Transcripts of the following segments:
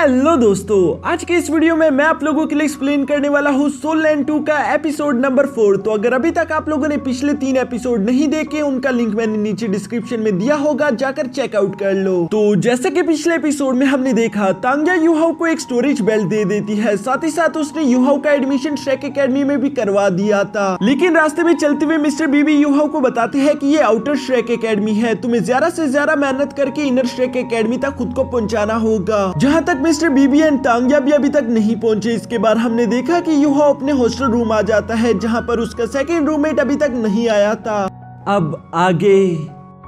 Hello दोस्तों, आज के इस वीडियो में मैं आप लोगों के लिए एक्सप्लेन करने वाला हूँ सोल लैंड 2 का एपिसोड नंबर 4। तो अगर अभी तक आप लोगों ने पिछले 3 एपिसोड नहीं देखे, उनका लिंक मैंने नीचे डिस्क्रिप्शन में दिया होगा, जाकर चेकआउट कर लो। तो जैसे कि पिछले एपिसोड में हमने देखा, तांग्या यूहाओ को एक स्टोरेज बेल्ट दे देती है, साथ ही साथ उसने यूहाओ का एडमिशन श्रेक एकेडमी में भी करवा दिया था। लेकिन रास्ते में चलते हुए मिस्टर बीबी यूहाओ को बताते हैं कि ये आउटर श्रेक एकेडमी है, तुम्हें ज्यादा से ज्यादा मेहनत करके इनर श्रेक एकेडमी तक खुद को पहुंचाना होगा, जहां तक मिस्टर बीबी एंड तांग्या भी अभी तक नहीं पहुंचे। इसके बाद हमने देखा कि यूहाओ अपने हॉस्टल रूम आ जाता है, जहां पर उसका सेकंड रूममेट अभी तक नहीं आया था। अब आगे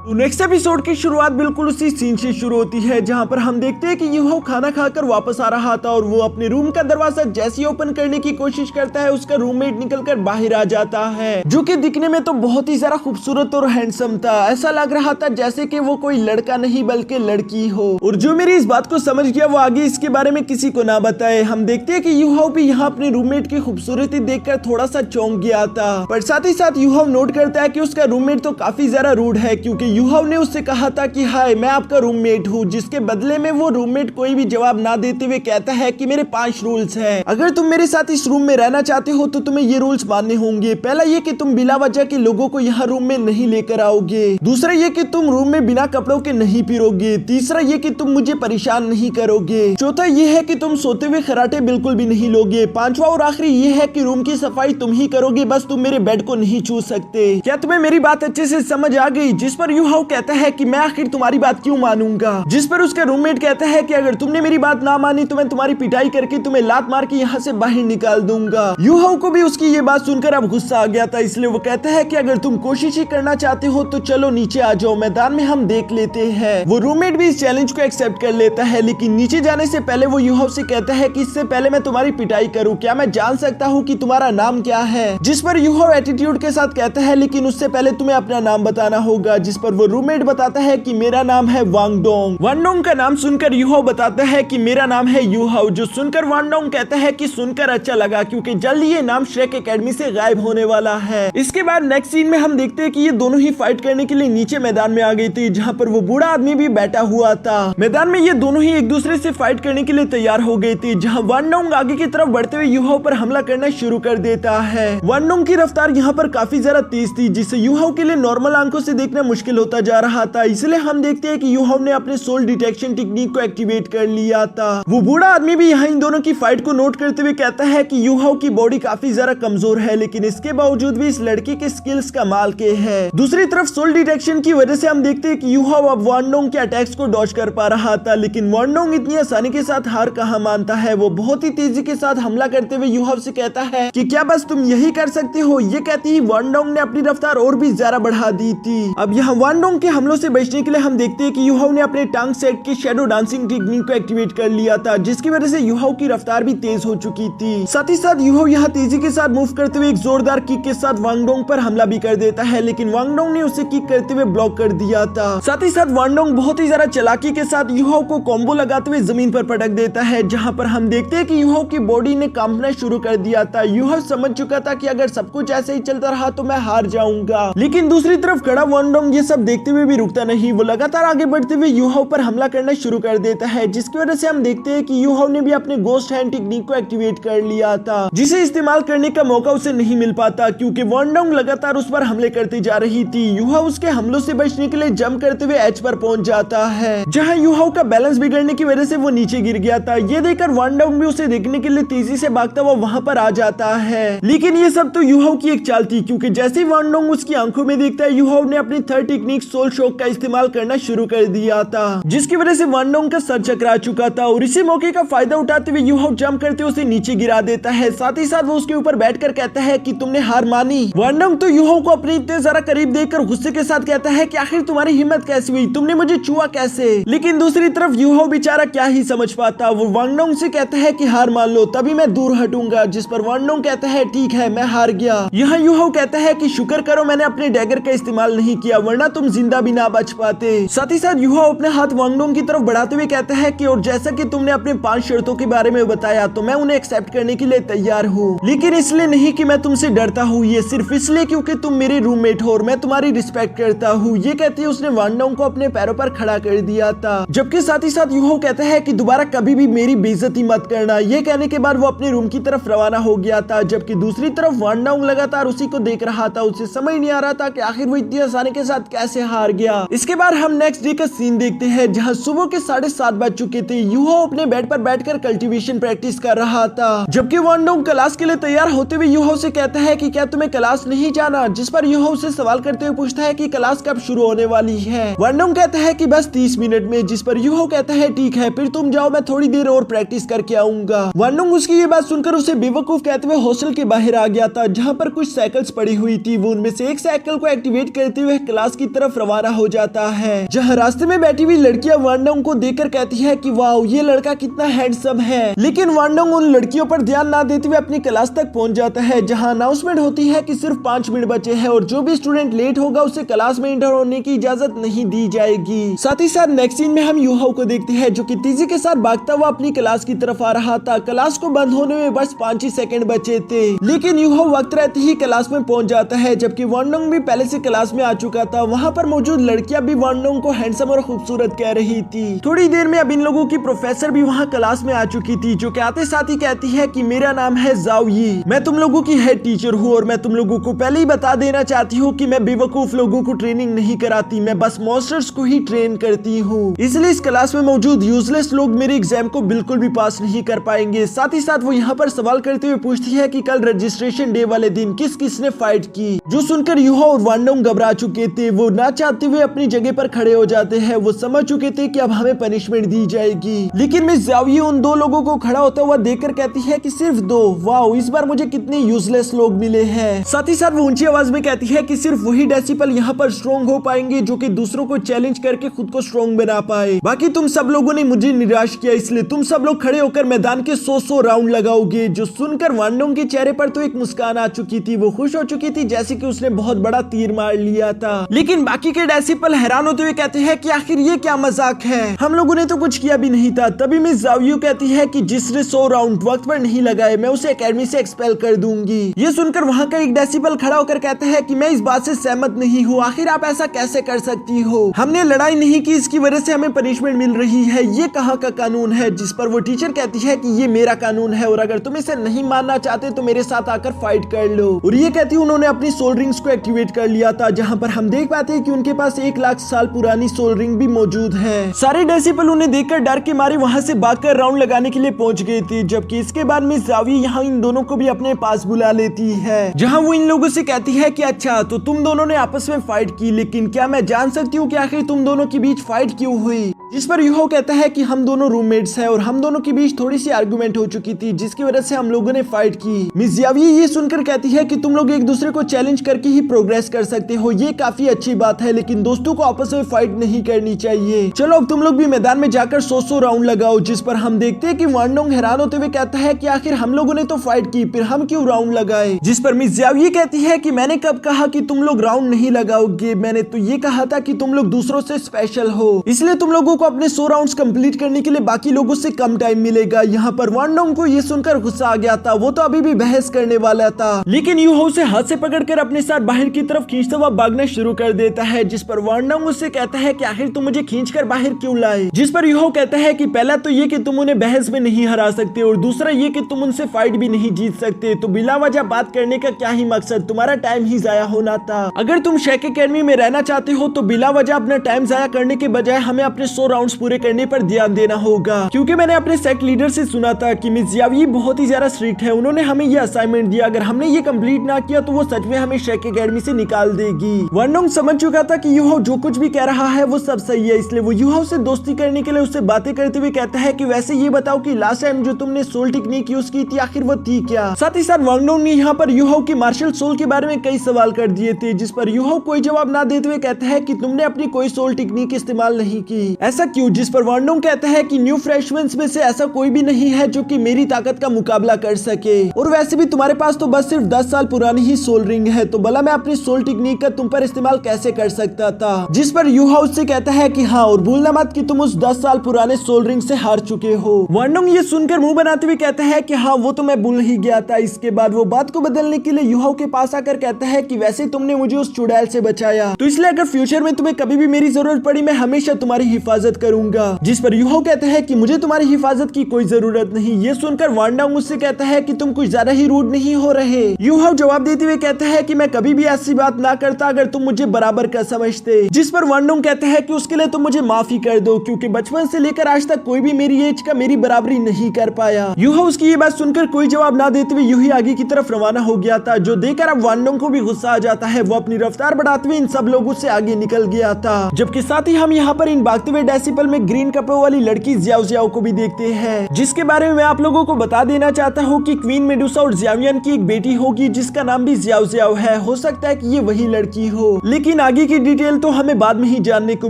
नेक्स्ट एपिसोड की शुरुआत बिल्कुल उसी सीन से शुरू होती है, जहां पर हम देखते हैं कि यूहाओ खाना खाकर वापस आ रहा था और वो अपने रूम का दरवाजा जैसे ही ओपन करने की कोशिश करता है, उसका रूममेट निकलकर बाहर आ जाता है, जो कि दिखने में तो बहुत ही ज्यादा खूबसूरत और हैंडसम था। ऐसा लग रहा था जैसे कि वो कोई लड़का नहीं बल्कि लड़की हो। और जो मेरी इस बात को समझ गया वो आगे इसके बारे में किसी को ना बताए। हम देखते हैं कि यूहाओ भी यहाँ अपने रूममेट की खूबसूरती देखकर थोड़ा सा चौंक गया था, पर साथ ही साथ यूहाओ नोट करता है कि उसका रूममेट तो काफी ज्यादा रूड है, क्योंकि यूहाओ ने उससे कहा था कि हाय मैं आपका रूममेट हूँ, जिसके बदले में वो रूममेट कोई भी जवाब ना देते हुए कहता है कि मेरे 5 रूल्स हैं, अगर तुम मेरे साथ इस रूम में रहना चाहते हो तो तुम्हें ये रूल्स मानने होंगे। पहला ये कि तुम बिना वजह के लोगों को यहाँ रूम में नहीं लेकर आओगे, दूसरा ये कि तुम रूम में बिना कपड़ों के नहीं फिरोगे, तीसरा ये कि तुम मुझे परेशान नहीं करोगे, चौथा ये है कि तुम सोते हुए खराटे बिल्कुल भी नहीं लोगे, पांचवा और आखिरी ये है कि रूम की सफाई तुम ही करोगे, बस तुम मेरे बेड को नहीं छू सकते। क्या तुम्हें मेरी बात अच्छे से समझ आ गई? जिस पर यूहाओ कहता है कि मैं आखिर तुम्हारी बात क्यों मानूंगा, जिस पर उसका रूममेट कहता है कि अगर तुमने मेरी बात ना मानी तो मैं तुम्हारी पिटाई करके तुम्हें लात मार के यहाँ से बाहर निकाल दूंगा। यूहाओ को भी उसकी ये बात सुनकर अब गुस्सा आ गया था, इसलिए वो कहता है कि अगर तुम कोशिश ही करना चाहते हो तो चलो नीचे आ जाओ, मैदान में हम देख लेते हैं। वो रूममेट भी इस चैलेंज को एक्सेप्ट कर लेता है, लेकिन नीचे जाने से पहले वो यूहाओ से कहता है कि इससे पहले मैं तुम्हारी पिटाई करूँ, क्या मैं जान सकता हूँ कि तुम्हारा नाम क्या है? जिस पर यूहाओ एटीट्यूड के साथ कहता है लेकिन उससे पहले तुम्हें अपना नाम बताना होगा, जिस पर वो रूममेट बताता है कि मेरा नाम है वांगडोंग। वांगडोंग का नाम सुनकर यूहाओ बताता है कि मेरा नाम है यूहाओ, जो सुनकर वांगडोंग कहता है कि सुनकर अच्छा लगा, क्योंकि जल्द ये नाम श्रेक एकेडमी से गायब होने वाला है। इसके बाद नेक्स्ट सीन में हम देखते हैं कि ये दोनों ही फाइट करने के लिए नीचे मैदान में आ गई थी, जहां पर वो बूढ़ा आदमी भी बैठा हुआ था। मैदान में ये दोनों ही एक दूसरे से फाइट करने के लिए तैयार हो गई थी, जहां वांगडोंग आगे की तरफ बढ़ते हुए यूहाओ पर हमला करना शुरू कर देता है। वांगडोंग की रफ्तार यहाँ पर काफी ज्यादा तेज थी, जिससे यूहाओ के लिए नॉर्मल आंखों से देखना मुश्किल होता जा रहा था। इसलिए हम देखते हैं कि यूहाओ ने अपने सोल डिटेक्शन टेक्निक को एक्टिवेट कर लिया था। वो बूढ़ा आदमी भी यहाँ इन दोनों की फाइट को नोट करते हुए कहता है कि यूहाओ की बॉडी काफी ज्यादा कमजोर है, लेकिन इसके बावजूद भी इस लड़के के स्किल्स कमाल के हैं। दूसरी तरफ सोल डिटेक्शन की वजह से हम देखते हैं कि यूहाओ अब वांगडोंग के अटैक्स को डॉज कर पा रहा था, लेकिन वांगडोंग इतनी आसानी के साथ हार कहाँ मानता है। वो बहुत ही तेजी के साथ हमला करते हुए यूहाओ से कहता है कि क्या बस तुम यही कर सकते हो? ये कहती ही वांगडोंग ने अपनी रफ्तार और भी ज्यादा बढ़ा दी थी। अब यहाँ वांगडोंग के हमलों से बचने के लिए हम देखते हैं कि यूहाओ ने अपने टांग सेट के शैडो डांसिंग टेक्निक को एक्टिवेट कर लिया था, जिसकी वजह से यूहाओ की रफ्तार भी तेज हो चुकी थी। साथ ही साथ यूहाओ यहाँ तेजी के साथ मूव करते हुए एक जोरदार किक के साथ वांगडोंग पर हमला भी कर देता है, लेकिन वांगडोंग ने उसे किक करते हुए ब्लॉक कर दिया था। साथ ही साथ वांगडोंग बहुत ही ज्यादा चालाकी के साथ यूहाओ को कॉम्बो लगाते हुए जमीन पर पटक देता है, जहाँ पर हम देखते हैं कि यूहाओ की बॉडी ने कांपना शुरू कर दिया था। यूहाओ समझ चुका था कि अगर सब कुछ ऐसे ही चलता रहा तो मैं हार जाऊंगा, लेकिन दूसरी तरफ खड़ा वांगडोंग ये सब देखते हुए भी रुकता नहीं। वो लगातार आगे बढ़ते हुए यूहाओ पर हमला करना शुरू कर देता है, जिसकी वजह से हम देखते हैं कि यूहाओ ने भी अपने गोस्ट हैंड टेक्निक को एक्टिवेट कर लिया था, जिसे इस्तेमाल करने का मौका उसे नहीं मिल पाता, क्योंकि वांगडोंग लगातार उस पर हमले करती जा रही थी। यूहाओ उसके हमलों से बचने के लिए जंप करते हुए एज पर पहुंच जाता है, जहां यूहाओ का बैलेंस बिगड़ने की वजह से वो नीचे गिर गया था। ये देखकर वांगडोंग भी उसे देखने के लिए तेजी से भागता हुआ वहां पर आ जाता है, लेकिन ये सब तो यूहाओ की एक चाल थी, क्योंकि जैसे ही वांगडोंग उसकी आंखों में देखता है, यूहाओ ने अपनी थर्ड टेक्निक सोल शॉक का इस्तेमाल करना शुरू कर दिया था, जिसकी वजह से वांगडोंग का सर चकरा चुका था। और इसी मौके का फायदा उठाते हुए यूहाओ जंप करते उसे नीचे गिरा देता है। साथ ही साथ वो उसके ऊपर बैठकर कहता है कि तुमने हार मानी। वांगडोंग तो यूहाओ को अपने इतने जरा करीब देखकर गुस्से के साथ कहता है कि आखिर तुम्हारी हिम्मत कैसे हुई, तुमने मुझे छुआ कैसे? लेकिन दूसरी तरफ यूहाओ बेचारा क्या ही समझ पाता। वो वांगडोंग से कहता है कि हार मान लो, तभी मैं दूर हटूंगा, जिस पर वांगडोंग कहता है ठीक है मैं हार गया। यहाँ यूहाओ कहता है कि शुक्र करो मैंने अपने डैगर का इस्तेमाल नहीं किया, वरना तुम जिंदा भी ना बच पाते। साथ ही साथ युहो अपने हाथ वांगडोंग की तरफ बढ़ाते हुए कहता है कि और जैसा कि तुमने अपने 5 शर्तों के बारे में बताया तो मैं उन्हें एक्सेप्ट करने के लिए तैयार हूँ, लेकिन इसलिए नहीं कि मैं तुमसे डरता हूँ, ये सिर्फ इसलिए क्योंकि तुम मेरे रूममेट हो और मैं तुम्हारी रिस्पेक्ट करता हूँ। ये कहते ही उसने वांगडोंग को अपने पैरों पर खड़ा कर दिया था। जबकि साथ ही साथ युहो कहता है कि दोबारा कभी भी मेरी बेइज्जती मत करना। ये कहने के बाद वो अपने रूम की तरफ रवाना हो गया था, जबकि दूसरी तरफ वांगडोंग लगातार उसी को देख रहा था। उसे समझ नहीं आ रहा था कि आखिर वो इतनी आसानी के साथ कैसे हार गया। इसके बाद हम नेक्स्ट डे का सीन देखते हैं जहाँ सुबह के 7:30 बज चुके थे। युहो अपने बेड पर बैठकर कल्टीवेशन प्रैक्टिस कर रहा था, जबकि वांगडोंग क्लास के लिए तैयार होते हुए युहो से कहता है कि क्या तुम्हें क्लास नहीं जाना, जिस पर युहो उसे सवाल करते हुए पूछता है कि क्लास कब शुरू होने वाली है। वांगडोंग कहता है कि बस 30 मिनट में, जिस पर युहो कहता है ठीक है फिर तुम जाओ, मैं थोड़ी देर और प्रैक्टिस करके आऊंगा। वांगडोंग उसकी ये बात सुनकर उसे बेवकूफ कहते हुए हॉस्टल के बाहर आ गया था, जहाँ पर कुछ साइकिल्स पड़ी हुई थी। वो उनमें से एक साइकिल को एक्टिवेट करते हुए क्लास की तरफ रवाना हो जाता है, जहाँ रास्ते में बैठी हुई लड़कियां वांगडोंग को देखकर कहती है कि वाओ ये लड़का कितना हैंडसम है। लेकिन वांगडोंग उन लड़कियों पर ध्यान ना देते हुए अपनी क्लास तक पहुंच जाता है, जहां अनाउंसमेंट होती है कि सिर्फ 5 मिनट बचे हैं और जो भी स्टूडेंट लेट होगा उसे क्लास में एंटर होने की इजाजत नहीं दी जाएगी। साथ ही साथ नेक्स्ट सीन में हम युहो को देखते हैं जो कि तेजी के साथ भागता हुआ अपनी क्लास की तरफ आ रहा था। क्लास को बंद होने में बस 5 ही सेकंड बचे थे, लेकिन युहो वक्त रहते ही क्लास में पहुंच जाता है, जबकि वांगडोंग भी पहले से क्लास में आ चुका था। वहाँ पर मौजूद लड़कियां भी वांगडोंग को हैंडसम और खूबसूरत कह रही थी। थोड़ी देर में अब इन लोगों की प्रोफेसर भी वहाँ क्लास में आ चुकी थी, जो कि आते साथ ही कहती है कि मेरा नाम है जाओ यी, मैं तुम लोगों की हेड टीचर हूँ और मैं तुम लोगों को पहले ही बता देना चाहती हूँ कि मैं बेवकूफ लोगों को ट्रेनिंग नहीं कराती, मैं बस मॉन्स्टर्स को ही ट्रेन करती हूँ। इसलिए इस क्लास में मौजूद यूजलेस लोग मेरे एग्जाम को बिल्कुल भी पास नहीं कर पाएंगे। साथ ही साथ वो यहाँ पर सवाल करते हुए पूछती है कि कल रजिस्ट्रेशन डे वाले दिन किस किस ने फाइट की, जो सुनकर युहो और वांगडोंग घबरा चुके थे। वो ना चाहते हुए अपनी जगह पर खड़े हो जाते हैं। वो समझ चुके थे कि अब हमें पनिशमेंट दी जाएगी, लेकिन मिस जाओ यी उन 2 लोगों को खड़ा होता हुआ देखकर कहती है कि सिर्फ 2, वाओ इस बार मुझे कितने यूजलेस लोग मिले हैं। साथ ही साथ वो ऊंची आवाज में कहती है कि सिर्फ वही डेसिबल यहाँ पर स्ट्रॉन्ग हो पाएंगे जो कि दूसरों को चैलेंज करके खुद को स्ट्रॉन्ग बना पाए। बाकी तुम सब लोगों ने मुझे निराश किया, इसलिए तुम सब लोग खड़े होकर मैदान के 100 राउंड लगाओगे। जो सुनकर वांगडोंग के चेहरे पर तो एक मुस्कान आ चुकी थी। वो खुश हो चुकी थी जैसे कि उसने बहुत बड़ा तीर मार लिया था। लेकिन बाकी के डेसिबल हैरान होते हुए कहते हैं कि आखिर ये क्या मजाक है, हम लोगों ने तो कुछ किया भी नहीं था। तभी मिस जाओ यी कहती है कि जिसने 100 राउंड वक्त पर नहीं लगाए मैं उसे एकेडमी से एक्सपेल कर दूंगी। ये सुनकर वहाँ का एक डेसिबल खड़ा होकर कहता है कि मैं इस बात से सहमत नहीं हूँ, आखिर आप ऐसा कैसे कर सकती हो, हमने लड़ाई नहीं की, इसकी वजह से हमें पनिशमेंट मिल रही है, ये कहाँ का कानून है। जिस पर वो टीचर कहती है कि ये मेरा कानून है और अगर तुम इसे नहीं मानना चाहते तो मेरे साथ आकर फाइट कर लो। और ये कहती उन्होंने अपनी सोल रिंग्स को एक्टिवेट कर लिया था, जहाँ पर हम देख पाते हैं कि उनके पास 1 लाख साल पुरानी सोल रिंग भी मौजूद है। सारे डेसिबल उन्हें देखकर डर के मारे वहाँ से भागकर राउंड लगाने के लिए पहुंच गए थे, जबकि इसके बाद मिस जाओ यी यहाँ इन दोनों को भी अपने पास बुला लेती है, जहाँ वो इन लोगों से कहती है कि अच्छा तो तुम दोनों ने आपस में फाइट की, लेकिन क्या मैं जान सकती हूँ कि आखिर तुम दोनों के बीच फाइट क्यों हुई। जिस पर युहो कहता है कि हम दोनों रूममेट्स हैं और हम दोनों के बीच थोड़ी सी आर्गुमेंट हो चुकी थी, जिसकी वजह से हम लोगों ने फाइट की। मिस जाओ यी ये सुनकर कहती है कि तुम लोग एक दूसरे को चैलेंज करके ही प्रोग्रेस कर सकते हो, ये काफी अच्छी बात है, लेकिन दोस्तों को आपस में फाइट नहीं करनी चाहिए। चलो अब तुम लोग भी मैदान में जाकर 100 राउंड लगाओ। जिस पर हम देखते हैं कि वांगडोंग हैरान होते हुए कहता है कि आखिर हम लोगों ने तो फाइट की, फिर हम क्यों राउंड लगाए। जिस पर मिस जाओ यी कहती है कि मैंने कब कहा कि तुम लोग राउंड नहीं लगाओगे, मैंने तो ये कहा था कि तुम लोग दूसरों से स्पेशल हो, इसलिए तुम लोगों को अपने 100 राउंड्स कंप्लीट करने के लिए बाकी लोगों से कम टाइम मिलेगा। यहाँ पर वांगडोंग को ये सुनकर गुस्सा आ गया था, वो तो अभी भी बहस करने वाला था, लेकिन युहो उसे हाथ से पकड़कर अपने साथ बाहर की तरफ खींचता हुआ भागना शुरू कर देता है। जिस पर वांगडोंग उससे कहता है कि आखिर तुम मुझे खींचकर बाहर क्यों लाए। जिस पर युहो कहता है कि पहला तो ये कि तुम उन्हें बहस में नहीं हरा सकते और दूसरा ये कि तुम उनसे फाइट भी नहीं जीत सकते, तो बिला वजह बात करने का क्या ही मकसद, तुम्हारा टाइम ही जाया होना था। अगर तुम शेक एकेडमी में रहना चाहते हो तो बिला वजह अपना टाइम जाया करने के बजाय हमें अपने 100 राउंड्स पूरे करने पर ध्यान देना होगा, क्योंकि मैंने अपने सेक्ट लीडर से सुना था कि मिस जाओ यी बहुत ही ज्यादा स्ट्रिक्ट है, उन्होंने हमें ये असाइनमेंट दिया, अगर हमने ये कंप्लीट ना किया तो वो सच में हमें शेक एकेडमी से निकाल देगी। वांगडोंग समझ चुका था कि युहो जो कुछ भी कह रहा है वो सब सही है, इसलिए वो युहो से दोस्ती करने के लिए उससे बातें करते हुए कहता है कि वैसे ये बताओ कि लास्ट टाइम जो तुमने सोल टेक्निक यूज की थी आखिर वो थी क्या। साथ ही साथ वांगडोंग ने यहाँ पर युहो की मार्शल सोल के बारे में कई सवाल कर दिए थे, जिस पर युहो कोई जवाब ना देते हुए कहता है कि तुमने अपनी कोई सोल टेक्निक इस्तेमाल नहीं की, ऐसा क्यों? जिस पर वांडोंग कहता है कि न्यू फ्रेशमेंस में से ऐसा कोई भी नहीं है जो कि मेरी ताकत का मुकाबला कर सके, और वैसे भी तुम्हारे पास तो बस सिर्फ 10 साल पुरानी ही सोल रिंग है, तो भला मैं अपनी सोल टेक्निक का तुम पर इस्तेमाल कैसे कर सकता था? जिस पर यूहा उससे कहता है कि हाँ, और भूलना मत कि तुम उस 10 साल पुराने सोल रिंग से हार चुके हो। वांडोंग ये सुनकर मुंह बनाते हुए कहता है कि हाँ, वो तो मैं भूल ही गया था। इसके बाद वो बात को बदलने के लिए यूहा के पास आकर कहता है कि वैसे तुमने मुझे उस चुड़ैल से बचाया, तो इसलिए अगर फ्यूचर में तुम्हें कभी भी मेरी जरूरत पड़ी मैं हमेशा तुम्हारी हिफाजत करूंगा। जिस पर यूहा कहता है कि मुझे तुम्हारी हिफाजत की कोई जरूरत नहीं। ये सुनकर वांडोंग उससे कहता है कि तुम कुछ ज्यादा ही रूड नहीं हो रहे? यूहा जवाब देते हुए कहता है कि मैं कभी भी ऐसी बात ना करता अगर तुम मुझे बराबर का समझते। जिस पर वांडोंग कहता है कि उसके लिए तुम मुझे माफी कर दो, क्योंकि बचपन से लेकर आज तक कोई भी मेरी एज का मेरी बराबरी नहीं कर पाया। यूहा उसकी ये बात सुनकर कोई जवाब ना देते हुए यूं ही आगे की तरफ रवाना हो गया था, जो देखकर अब वांडोंग को भी गुस्सा आ जाता है। वो अपनी रफ्तार बढ़ाते हुए इन सब लोगों से आगे निकल गया था। जबकि साथ ही हम यहाँ पर इन भागते हुए डेसिबल में ग्रीन कपड़ों वाली लड़की जियाओ जियाओ को भी देखते हैं, जिसके बारे में मैं आप लोगों को बता देना चाहता हूँ कि क्वीन मेडुसा और जियावियन की एक बेटी होगी जिसका नाम भी जियाओ जियाओ है। हो सकता है कि ये वही लड़की हो, लेकिन आगे की डिटेल तो हमें बाद में ही जानने को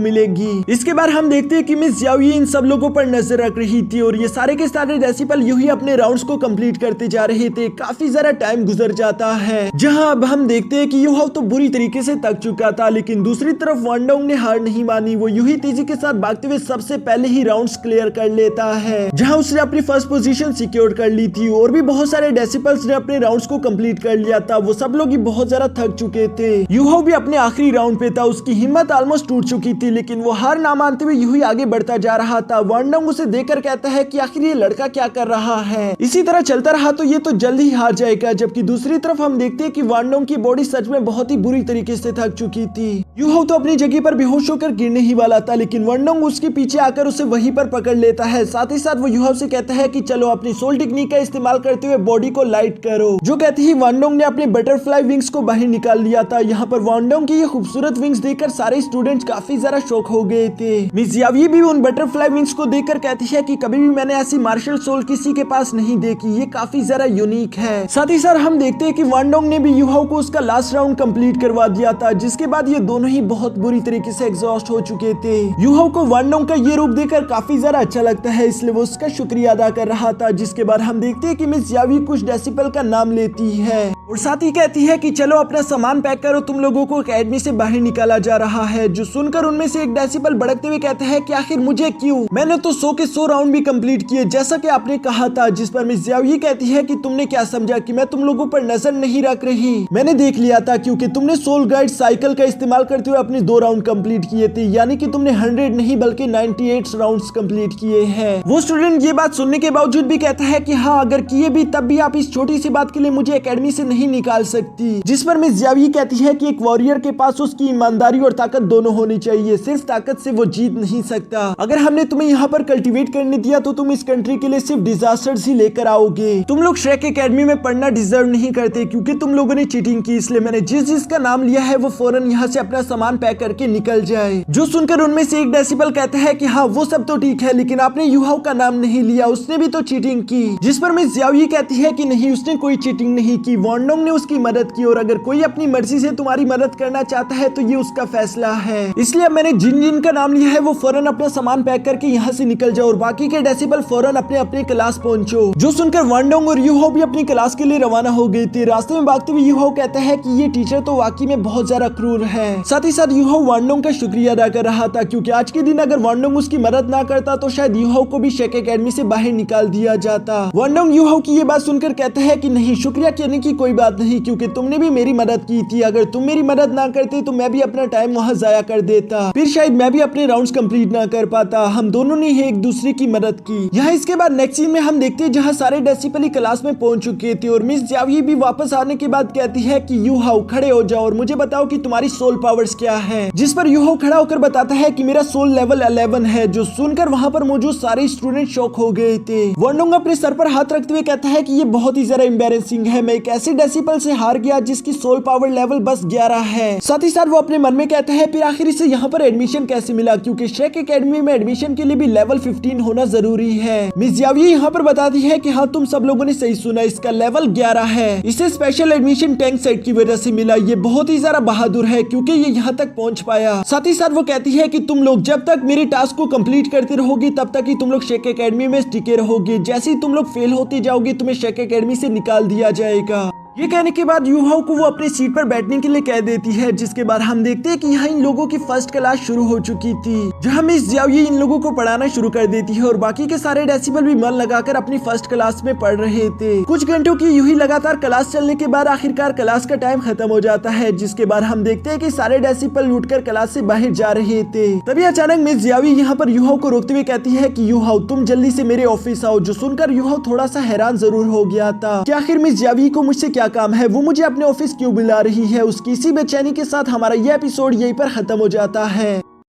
मिलेगी। इसके बाद हम देखते हैं कि मिस जियाओ इन सब लोगों पर नजर रख रही थी, और ये सारे के सारे डेसिबल यूं ही अपने राउंड्स को कंप्लीट करते जा रहे थे। काफी ज्यादा टाइम गुजर जाता है, जहां अब हम देखते हैं कि यूहा तो बुरी तरीके से थक चुका था, लेकिन दूसरी तरफ वांडोंग ने हार नहीं मानी। वो यूं ही तेजी के साथ भागते हुए सबसे पहले ही राउंड्स क्लियर कर लेता है, जहां उसने अपनी फर्स्ट पोजीशन सिक्योर कर ली थी। और भी बहुत सारे डेसिबल्स ने अपने राउंड्स को कंप्लीट कर लिया था। वो सब लोग ही बहुत ज्यादा थक चुके थे। यूहा भी अपने आखिरी राउंड पे था, उसकी हिम्मत ऑलमोस्ट टूट चुकी थी, लेकिन वो हार ना मानते हुए यूं ही आगे बढ़ता जा रहा था। वांडोंग उसे देखकर कहता है कि आखिर ये लड़का क्या कर रहा है? इसी तरह चलता रहा तो ये तो जल्द ही हार जाएगा। जबकि दूसरी तरफ हम देखते हैं कि वांडोंग की बॉडी सच में बहुत ही बुरी तरीके से थक चुकी थी। यूहा तो अपनी जगह पर बेहोश होकर गिरने ही वाला था, लेकिन वांडोंग उसके पीछे आकर उसे वहीं पर पकड़ लेता है। साथ ही साथ वो यूहा से कहता है कि चलो अपनी सोल टेक्निक का इस्तेमाल करते हुए बॉडी को लाइट करो। जो कहते ही वांडोंग ने अपने बटरफ्लाई विंग्स को बाहर निकाल लिया था। यहाँ पर वांडोंग की ये खूबसूरत विंग्स देखकर सारे स्टूडेंट्स काफी ज्यादा शॉक हो गए थे। मिस जियावी भी उन बटरफ्लाई विंग्स को देखकर कहती है कि कभी भी मैंने ऐसी मार्शल सोल किसी के पास नहीं देखी, ये काफी ज्यादा यूनिक है। साथ ही साथ हम देखते हैं कि वांडोंग ने भी यूहा को उसका लास्ट राउंड कंप्लीट करवा दिया था, जिसके बाद ये दोनों ही बहुत बुरी तरीके से एग्जॉस्ट हो चुके थे। यूहा को वांडोंग का ये रूप देखकर काफी ज्यादा अच्छा लगता है, इसलिए वो उसका शुक्रिया अदा कर रहा था। जिसके बाद हम देखते हैं कि मिस जियावी कुछ डेसिबल का नाम लेती है और साथ ही कहती है कि चलो अपना सामान पैक करो, तुम लोगों को एकेडमी से बाहर निकाला जा रहा है। जो सुनकर उनमें से एक डेसिबल भड़कते हुए कहता है कि आखिर मुझे क्यों? मैंने तो 100 के 100 राउंड भी कंप्लीट किए जैसा कि आपने कहा था। जिस पर मिस जियावी कहती है कि तुमने क्या समझा कि मैं तुम लोगों पर नजर नहीं रख रही? मैंने देख लिया था, क्योंकि तुमने सोल गाइड साइकिल का इस्तेमाल करते हुए अपने 2 राउंड कंप्लीट किए थे, यानी कि तुमने 100 नहीं बल्कि 98 राउंड्स कंप्लीट किए हैं। वो स्टूडेंट ये बात सुनने के बावजूद भी कहता है कि हाँ, अगर किए भी तब भी आप इस छोटी सी बात के लिए मुझे एकेडमी से नहीं निकाल सकती। जिस पर मिस जियावी कहती है कि एक वॉरियर के पास उसकी ईमानदारी और ताकत दोनों होनी चाहिए, सिर्फ ताकत से वो जीत नहीं सकता। अगर हमने तुम्हें यहाँ पर कल्टीवेट करने दिया तो तुम इस कंट्री के लिए सिर्फ डिजास्टर्स ही लेकर आओगे। तुम लोग श्रेक एकेडमी में पढ़ना डिजर्व नहीं करते, क्योंकि तुम लोगों ने चीटिंग की। इसलिए मैंने जिसका नाम लिया है वो फौरन यहाँ से अपना सामान पैक करके निकल जाए। जो सुनकर उनमें से एक डेसिबल कहता है कि हाँ, वो सब तो ठीक है, लेकिन आपने यूहा का नाम नहीं लिया, उसने भी तो चीटिंग की। जिस पर मिस जियावी कहती है कि नहीं, उसने कोई चीटिंग नहीं की, वांडोंग ने उसकी मदद की, और अगर कोई अपनी मर्जी से तुम्हारी मदद करना चाहता है तो ये उसका फैसला है। इसलिए अब मैंने जिन का नाम लिया है वो फौरन अपना सामान पैक करके यहाँ से निकल जाओ, और बाकी के डेसिबल फौरन अपने अपने क्लास पहुंचो। जो सुनकर वांडोंग और यूहा भी अपनी क्लास के लिए रवाना हो गए थे। रास्ते में भागते हुए यूहा कहता है कि ये टीचर तो वाकई में बहुत ज्यादा क्रूर है। साथ ही साथ यूहा वांडोंग का शुक्रिया अदा कर रहा था, क्योंकि आज के दिन अगर वांडोंग उसकी मदद ना करता तो शायद यूहा को भी शेक एकेडमी से बाहर निकाल दिया जाता। वांडोंग यूहा की ये बात सुनकर कहता है कि नहीं, शुक्रिया कहने की कोई बात नहीं, क्योंकि तुमने भी मेरी मदद की थी। अगर तुम मेरी मदद ना करते तो मैं भी अपना टाइम वहाँ जाया कर देता, फिर शायद मैं भी अपने राउंड्स कंप्लीट ना कर पाता। हम दोनों ने ही एक दूसरे की मदद की। यहाँ इसके बाद नेक्स्ट सीन में हम देखते हैं जहाँ सारे डेसिबल क्लास में पहुंच चुके थे, और मिस जियावी भी वापस आने के बाद कहती है कि यूहा खड़े हो जाओ और मुझे बताओ कि तुम्हारी सोल पावर्स क्या है। जिस पर यूहा खड़ा होकर बताता है कि मेरा सोल लेवल 11 है। जो सुनकर वहाँ पर मौजूद सारे स्टूडेंट शॉक हो गए थे। वांडोंग अपने सर पर हाथ रखते हुए कहता है कि ये बहुत ही ज्यादा एम्बैरेसिंग है। मैं एक ऐसे डेसिबल से हार गया, जिसकी सोल पावर लेवल बस 11 है। साथ ही साथ वो अपने मन में कहता है फिर आखिर से यहाँ पर एडमिशन कैसे मिला, क्योंकि शेक एकेडमी में एडमिशन के लिए भी लेवल 15 होना जरूरी है। मिस यावी यहाँ पर बताती है कि हाँ तुम सब लोगों ने सही सुना, इसका लेवल 11 है। इसे स्पेशल एडमिशन टैंक सेट की वजह से मिला। ये बहुत ही ज्यादा बहादुर है क्योंकि ये यहाँ तक पहुँच पाया। साथ ही साथ वो कहती है कि तुम लोग जब तक मेरे टास्क को कंप्लीट करते रहोगी तब तक ही तुम लोग शेक एकेडमी में टिके रहोगे। जैसे ही तुम लोग फेल होती जाओगे तुम्हें शेक एकेडमी से निकाल दिया जाएगा। ये कहने के बाद यूहाओ को वो अपनी सीट पर बैठने के लिए कह देती है, जिसके बाद हम देखते हैं कि यहाँ इन लोगों की फर्स्ट क्लास शुरू हो चुकी थी, जहाँ मिस जियावी इन लोगों को पढ़ाना शुरू कर देती है और बाकी के सारे डेसिबल भी मन लगाकर अपनी फर्स्ट क्लास में पढ़ रहे थे। कुछ घंटों की यूं ही लगातार क्लास चलने के बाद आखिरकार क्लास का टाइम खत्म हो जाता है, जिसके बाद हम देखते हैं कि सारे डेसिबल लूटकर क्लास से बाहर जा रहे थे। तभी अचानक मिस जियावी यहाँ पर यूहाओ को रोकते हुए कहती है कि यूहाओ तुम जल्दी से मेरे ऑफिस आओ। जो सुनकर यूहाओ थोड़ा सा हैरान जरूर हो गया था कि आखिर मिस जियावी को मुझसे क्या काम है, वो मुझे अपने ऑफिस क्यों बुला रही है। उसकी इसी बेचैनी के साथ हमारा ये एपिसोड यहीं पर खत्म हो जाता है।